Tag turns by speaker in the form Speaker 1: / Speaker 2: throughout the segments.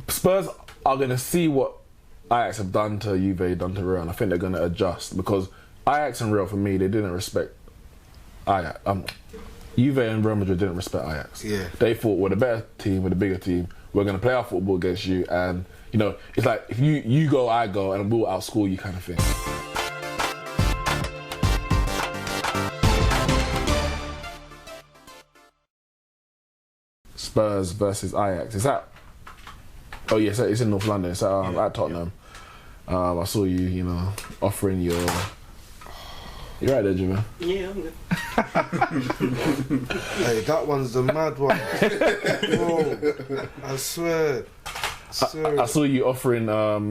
Speaker 1: Spurs are going to see what Ajax have done to Juve, done to Real, and I think they're going to adjust because Ajax and Real, for me, they didn't respect Ajax. Juve and Real Madrid didn't respect Ajax.
Speaker 2: Yeah.
Speaker 1: They thought we're the better team, we're the bigger team. We're going to play our football against you, and you know, it's like if you go, I go, and we'll outscore you, kind of thing. Spurs versus Ajax. Is that? Oh yes, it's in North London. It's at Tottenham. I saw you know, offering your. You right there, Jimmy?
Speaker 3: Yeah, I'm good.
Speaker 2: Hey, that one's the mad one. Bro, I swear.
Speaker 1: I saw you offering,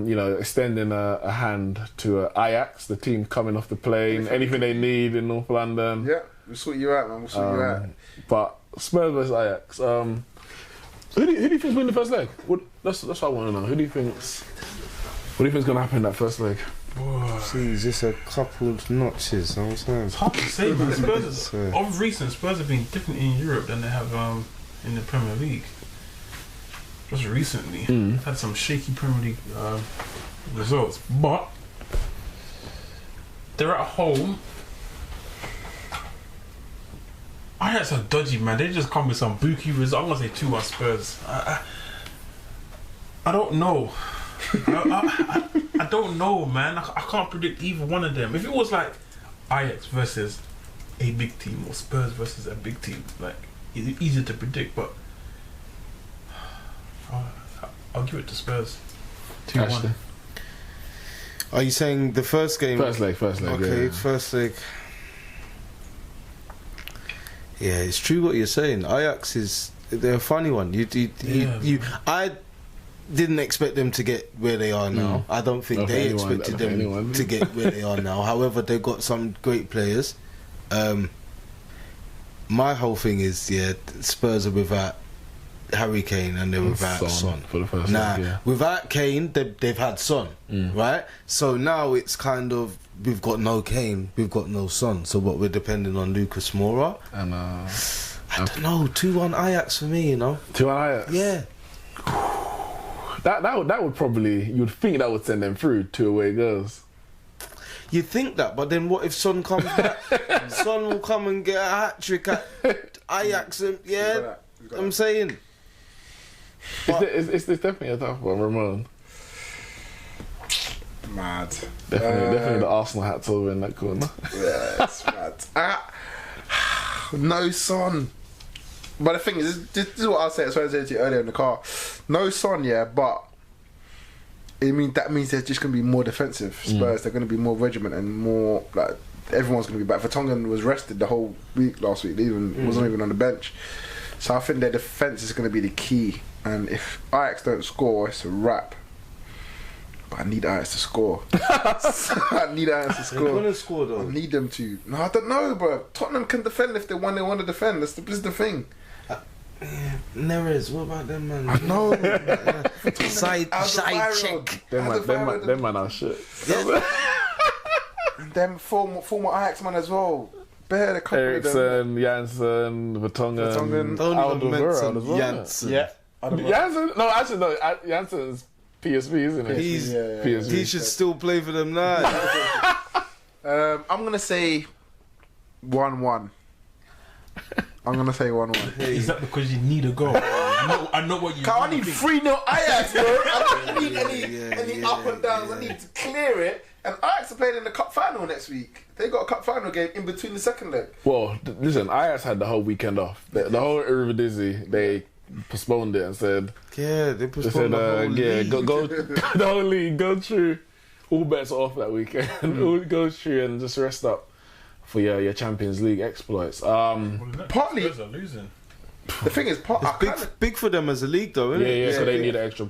Speaker 1: you know, extending a hand to Ajax, the team coming off the plane, anything they need in North London.
Speaker 4: Yeah, we'll sort you out, man. We'll sort you out.
Speaker 1: But Spurs versus Ajax. Who do you think's win the first leg? That's what I want to know. What do you think's going to happen in that first leg?
Speaker 2: See, just a couple of notches, you know what I'm saying?
Speaker 3: It's hard to say, man. Spurs, of recent, Spurs have been different in Europe than they have in the Premier League. Just recently, had some shaky Premier League results, but they're at home. Ajax are dodgy, man. They just come with some bookie results. I'm gonna say 2-1 Spurs. I don't know. I don't know, man. I can't predict either one of them. If it was like Ajax versus a big team or Spurs versus a big team, like it's easier to predict, but I'll give it to Spurs. 2-1.
Speaker 2: Are you saying the first game?
Speaker 1: First leg.
Speaker 2: Okay,
Speaker 1: yeah.
Speaker 2: First leg. Yeah, it's true what you're saying. Ajax they're a funny one. I didn't expect them to get where they are now. I don't think they expected them to get where they are now. However, they've got some great players. My whole thing is, Spurs are without Harry Kane and they're without Son.
Speaker 1: For the first leg, yeah.
Speaker 2: Without Kane, they've had Son, right? So now it's kind of, we've got no Kane, we've got no Son. So what, we're depending on Lucas Moura.
Speaker 1: And
Speaker 2: I don't know, 2-1 Ajax for me, you know.
Speaker 1: 2-1 Ajax.
Speaker 2: Yeah.
Speaker 1: That would probably, you'd think that would send them through 2 away goals.
Speaker 2: You think that, but then what if Son comes back? Son will come and get a hat-trick at Ajax, and I'm saying.
Speaker 1: It's definitely a tough one, Ramone.
Speaker 4: Mad.
Speaker 1: Definitely the Arsenal hats over in that corner.
Speaker 4: Yeah, it's mad. No Son. But the thing is, this is what I said to you earlier in the car. No Son, but that means they're just going to be more defensive. Spurs, they're going to be more regiment and more, like, everyone's going to be back. Vertonghen was rested the whole week last week. He wasn't even on the bench. So I think their defence is going to be the key. And if Ajax don't score, it's a wrap. But I need Ajax to score. I need Ajax to score.
Speaker 2: They're going to score, though.
Speaker 4: I need them to. No, I don't know, bro. Tottenham can defend if they want to defend. This is the thing.
Speaker 2: Neres, what about them, man?
Speaker 4: I know.
Speaker 2: Side check.
Speaker 1: Them man are shit.
Speaker 4: Them former Ajax man as well. Bear a couple
Speaker 1: Eriksen, Janssen, Vertonghen.
Speaker 2: Don't even mention
Speaker 1: as well.
Speaker 2: Janssen.
Speaker 1: Yeah. Janssen? No, actually no. Janssen's PSV, isn't it?
Speaker 2: He's
Speaker 1: PSV.
Speaker 2: He should still play for them now.
Speaker 4: I'm gonna say 1-1. I'm gonna say 1-1.
Speaker 3: Is that because you need a goal? I know what you.
Speaker 4: I need 3-0 Ajax, bro. I don't need any up and downs. I need to clear it. And Ajax are playing in the cup final next week. They got a cup final game in between the second leg.
Speaker 1: Well, listen, Ajax had the whole weekend off. The whole Eredivisie, they postponed it and said,
Speaker 2: they postponed the whole league.
Speaker 1: Go the whole league, go through. All bets off that weekend. All go through and just rest up for your Champions League exploits.
Speaker 4: Partly,
Speaker 3: Spurs are losing.
Speaker 4: The thing is,
Speaker 2: it's big for them as a league, though, isn't it?
Speaker 1: Yeah, so they need an extra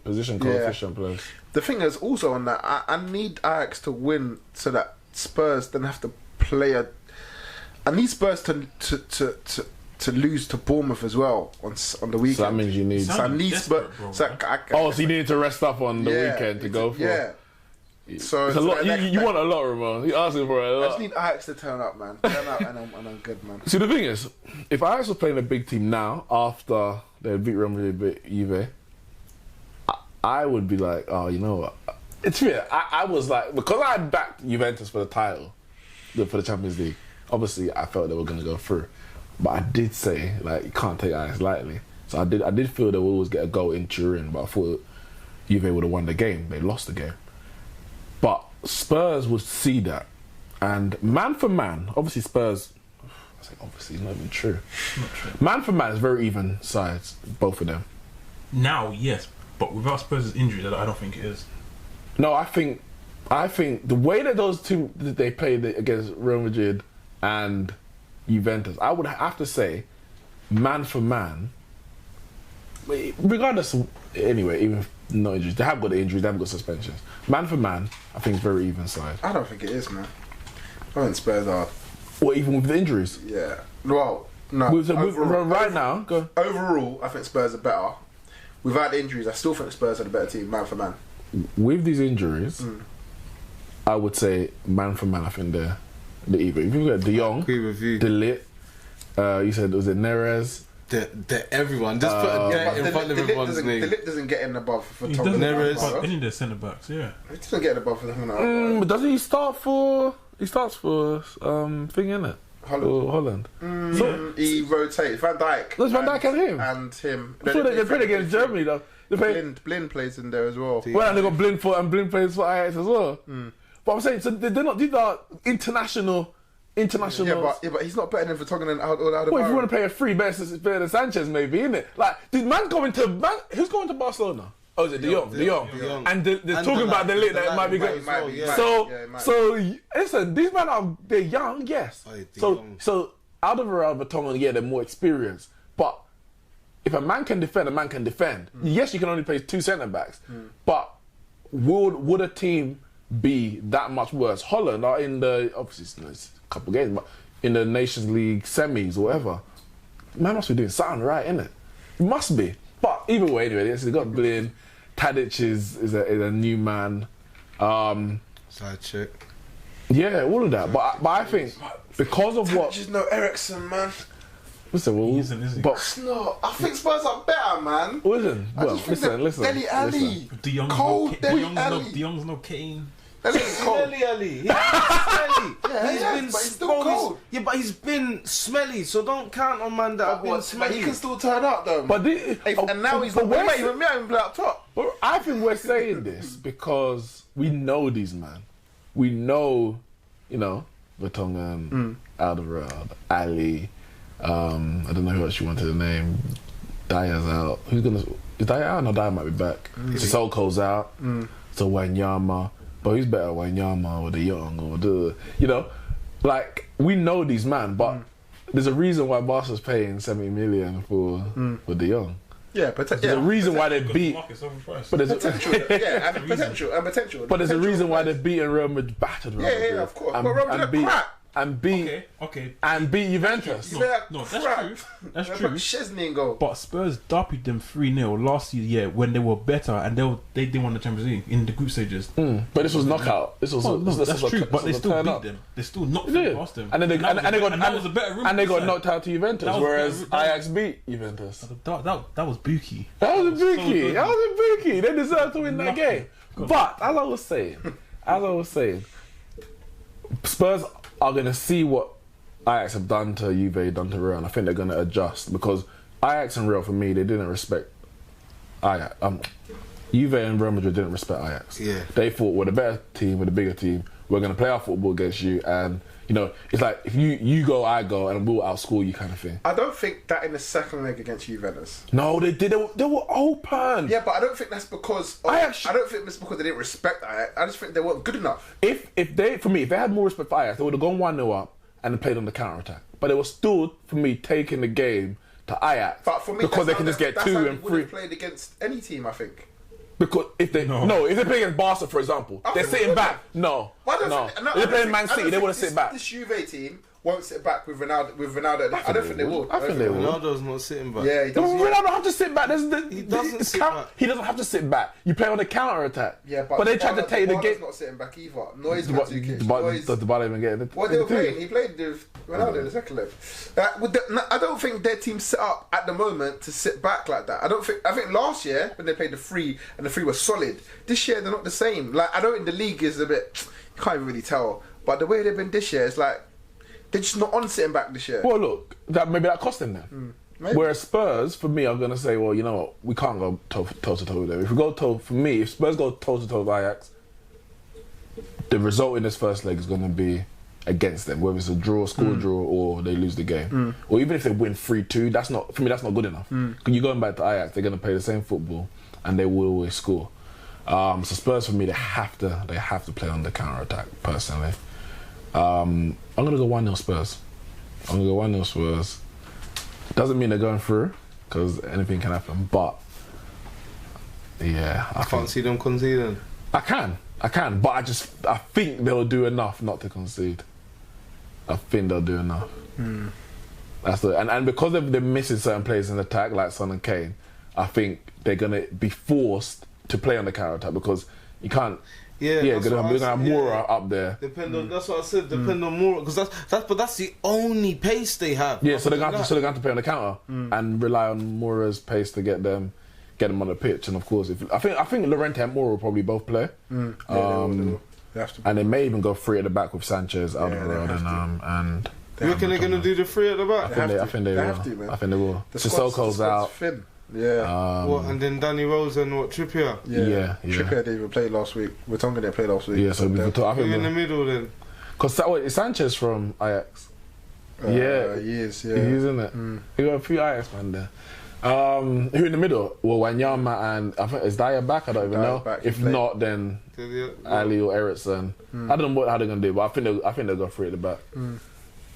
Speaker 1: position coefficient players.
Speaker 4: The thing is also on that, I need Ajax to win so that Spurs don't have to play I need Spurs to lose to Bournemouth as well on the weekend.
Speaker 1: So that means you need.
Speaker 4: So I need Spurs. So
Speaker 1: so you need to rest up on the weekend to go for.
Speaker 4: Yeah. So
Speaker 1: it's a lot. You want a lot, Ramon. You're asking for a lot.
Speaker 4: I just need Ajax to turn up, man. Turn up, and I'm good, man.
Speaker 1: See, the thing is, if Ajax was playing a big team now after they beat Real Madrid, beat Juve, I would be like, oh, you know what? It's weird. I was like, because I backed Juventus for the title, for the Champions League. Obviously, I felt they were going to go through, but I did say like you can't take Ajax lightly. So I did feel they would always get a goal in Turin, but I thought Juve would have won the game. They lost the game, but Spurs would see that, and man for man, obviously Spurs. I say obviously, it's not even true.
Speaker 3: Not true.
Speaker 1: Man for man is very even sides, both of them.
Speaker 3: Now, yes, but without Spurs' injury, I don't think it is.
Speaker 1: No, I think the way that those two they played against Real Madrid and Juventus, I would have to say, man for man. Regardless of, anyway, even if no injuries, they have got the injuries, they haven't got suspensions. Man for man, I think it's very even side.
Speaker 4: I don't think it is, man. I think Spurs are.
Speaker 1: What, even with the injuries?
Speaker 4: Yeah. Well, no.
Speaker 1: Right now, go.
Speaker 4: Overall, I think Spurs are better. Without the injuries, I still think Spurs are the better team, man for man.
Speaker 1: With these injuries, I would say man for man. I think they're even. If you look at De Jong, De Ligt, you said was it Neres?
Speaker 2: Everyone just put in front of everyone's name.
Speaker 4: De Ligt doesn't get in above for Tom.
Speaker 2: Neres.
Speaker 3: Any of their centre backs, yeah.
Speaker 4: He doesn't get in above for them.
Speaker 1: But doesn't he start for? He starts for thing, innit? Holland.
Speaker 4: So he rotates. Van Dijk.
Speaker 1: There's Van Dijk and him.
Speaker 4: And him.
Speaker 1: I'm sure they played against Germany though.
Speaker 4: Blind plays in there as well.
Speaker 1: Well, and they got Blind and Blind plays for Ajax as well. But I'm saying, so they're not. These are international.
Speaker 4: Yeah, but he's not better than Vertonghen and Alderweireld.
Speaker 1: Well, if you want to play a free better than Sanchez, maybe, innit? Like, did man going to who's going to Barcelona? Oh, is it De Jong? De Jong. And they're talking about the late that it might be good. So listen, these men they're young, yes. So Alderweireld, Vertonghen, yeah, they're more experienced. But if a man can defend, a man can defend. Yes, you can only play two centre backs. But would a team be that much worse? Holland are in the obviously it's a couple games, but in the Nations League semis or whatever, man must be doing something right, innit? It must be. But either way, anyway, they got Blin. Tadic is a new man.
Speaker 2: Side chick.
Speaker 1: Yeah, all of that. But I think because of what.
Speaker 4: Just no Eriksen, man.
Speaker 1: Listen,
Speaker 3: He isn't.
Speaker 4: It's not. I think Spurs are better, man.
Speaker 1: Listen.
Speaker 4: Dele Alli.
Speaker 3: De Jong's
Speaker 4: Cold Dele Alli.
Speaker 3: De Jong's no Kane.
Speaker 2: Smelly Ali. He's smelly.
Speaker 4: But he's still cold.
Speaker 2: Yeah, but he's been smelly, so don't count on man that have been smelly.
Speaker 4: But he can still turn up though.
Speaker 1: But
Speaker 4: and now he's not. He might even play up top.
Speaker 1: But I think we're saying this because we know these man. We know, Vertonghen, Alderweireld, Ali. I don't know who else you wanted to name. Dyer's out. Is Dyer out? No, Dyer might be back. Sissoko's out. So Wanyama. But who's better, Wanyama or De Jong or like we know these man, but there's a reason why Barca's paying 70 million for De Jong.
Speaker 4: Yeah, but
Speaker 1: there's a reason why they beat.
Speaker 4: But there's potential.
Speaker 1: But there's a reason why they beat Real Madrid, battered Real Madrid.
Speaker 4: Yeah, of course. But Real Madrid crap.
Speaker 1: And beat Juventus.
Speaker 3: No, that's true. That's true.
Speaker 4: Szczesny and goal.
Speaker 3: But Spurs derbied them 3-0 last year when they were better and they didn't win the Champions League in the group stages.
Speaker 1: But this was knockout. This was
Speaker 3: that's true. But they still beat them. They still knocked them past them.
Speaker 1: And they got knocked out to Juventus, whereas Ajax beat Juventus.
Speaker 3: That was Buki.
Speaker 1: That was a Buki. They deserved to win that game. But as I was saying, Spurs are going to see what Ajax have done to Juve, done to Real, and I think they're going to adjust because Ajax and Real, for me, they didn't respect Ajax. Juve and Real Madrid didn't respect Ajax.
Speaker 2: Yeah.
Speaker 1: They thought we're the better team, we're the bigger team, we're going to play our football against you, and it's like if you go, I go, and we'll outscore you kind of thing.
Speaker 4: I don't think that in the second leg against Juventus.
Speaker 1: No, they did. They were open.
Speaker 4: Yeah, but I don't think that's because I don't think it's because they didn't respect Ajax. I just think they weren't good enough.
Speaker 1: If they had more respect for Ajax, they would have gone 1-0 up and played on the counter attack. But they were still, for me, taking the game to Ajax.
Speaker 4: But for me,
Speaker 1: because they can just get 2 and 3.
Speaker 4: Would have played against any team, I think.
Speaker 1: Because if they play against Barca, for example, they're sitting back. No. If they're playing Man City, they would have sit back.
Speaker 4: This Juve team won't sit back with Ronaldo. I don't think they will.
Speaker 1: I think they will.
Speaker 2: Ronaldo's not sitting back.
Speaker 4: Yeah, he doesn't.
Speaker 1: Ronaldo have to sit back.
Speaker 2: He doesn't sit back.
Speaker 1: He doesn't have to sit back. You play on the counter attack.
Speaker 4: Yeah, but
Speaker 1: they tried to take the game.
Speaker 4: not sitting back either. Noise got 2 kicks. Noise.
Speaker 1: Does the ball even get it?
Speaker 4: What they were playing? He played with Ronaldo in the second leg. I don't think their team's set up at the moment to sit back like that. I think last year when they played the 3 and the 3 was solid. This year they're not the same. Like I know in the league is a bit. You can't even really tell. But the way they've been this year, it's like they're just not on sitting back this year.
Speaker 1: Well, look, maybe that cost them then. Whereas Spurs, for me, I'm going to say, well, you know what, we can't go toe to toe with them. If we go if Spurs go toe to toe with Ajax, the result in this first leg is going to be against them, whether it's a draw, score draw, or they lose the game, or even if they win 3-2. That's not good enough. Because you're going back to Ajax, they're going to play the same football, and they will always score. So Spurs, for me, they have to play on the counter attack. Personally, I'm gonna go 1-0 Spurs. Doesn't mean they're going through, because anything can happen. But yeah, I
Speaker 2: can't see them conceding.
Speaker 1: I can, but I think they'll do enough not to concede. I think they'll do enough. That's and because they're missing certain players in the attack, like Son and Kane, I think they're gonna be forced to play on the counter attack because you can't. We're gonna have Moura up there.
Speaker 2: That's what I said. Depend on Moura because that's the only pace they have.
Speaker 1: Yeah, so they're going to have to play on the counter and rely on Moura's pace to get them on the pitch. And of course, I think Llorente and Moura will probably both play.
Speaker 4: They will. They have to.
Speaker 1: And they may even go 3 at the back with Sanchez, Alderweireld, and.
Speaker 2: You reckon they're going to do the 3 at the back?
Speaker 1: I think they will. Sissoko's out.
Speaker 4: Thin. Yeah.
Speaker 2: And then Danny Rose and Trippier?
Speaker 4: Yeah. Trippier didn't even play last week. Wetonga didn't play last week.
Speaker 1: Yeah, so we talk.
Speaker 2: Who in the middle then?
Speaker 1: Because is Sanchez from Ajax?
Speaker 4: He is, yeah.
Speaker 1: He's in it. You got a few Ajax man there. Who in the middle? Well, Wanyama and I think is Dyer back? I don't even know. If not, then Ali or Eriksson. I don't know how they're gonna do, but I think they'll go 3 at the back.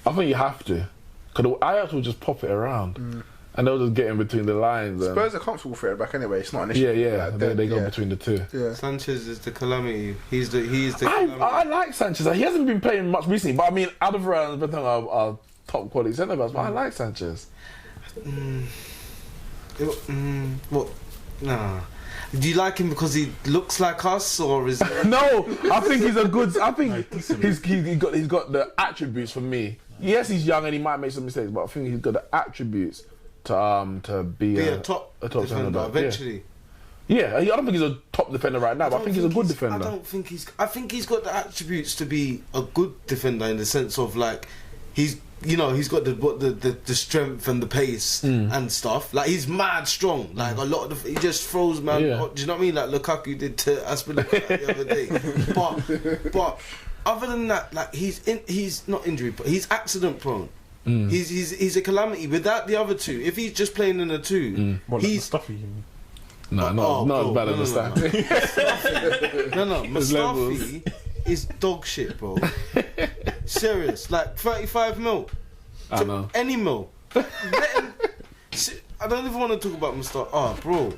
Speaker 1: I think you have to, because Ajax will just pop it around. And they'll just get in between the lines.
Speaker 4: Spurs are comfortable for it back anyway. It's not an issue.
Speaker 1: Yeah. Like they go between the 2.
Speaker 4: Yeah.
Speaker 2: Sanchez is the calamity. He's the calamity.
Speaker 1: I like Sanchez. He hasn't been playing much recently, but I mean, Alderweireld and Vertonghen are top quality centre backs. But I like Sanchez.
Speaker 2: What? Nah. Do you like him because he looks like us, or is
Speaker 1: No, I think he's a good. I think he's got the attributes for me. Yes, he's young and he might make some mistakes, but I think he's got the attributes to be a top defender
Speaker 2: eventually.
Speaker 1: Yeah, I don't think he's a top defender right now, but I think he's a good defender.
Speaker 2: I think he's got the attributes to be a good defender in the sense of like he's got the strength and the pace and stuff. Like he's mad strong. Like a lot of he just throws man. Do you know what I mean? Like Lukaku did to Aspilicueta the other day. But other than that, like he's not injury, but he's accident prone. He's a calamity. Without the other 2, if he's just playing in the 2, he's
Speaker 3: Mustafi.
Speaker 1: not as bad as Mustafi.
Speaker 2: No, Mustafi is dog shit, bro. Serious, like 35 mil.
Speaker 1: I know.
Speaker 2: Any mil. I don't even want to talk about Mustafi. Bro.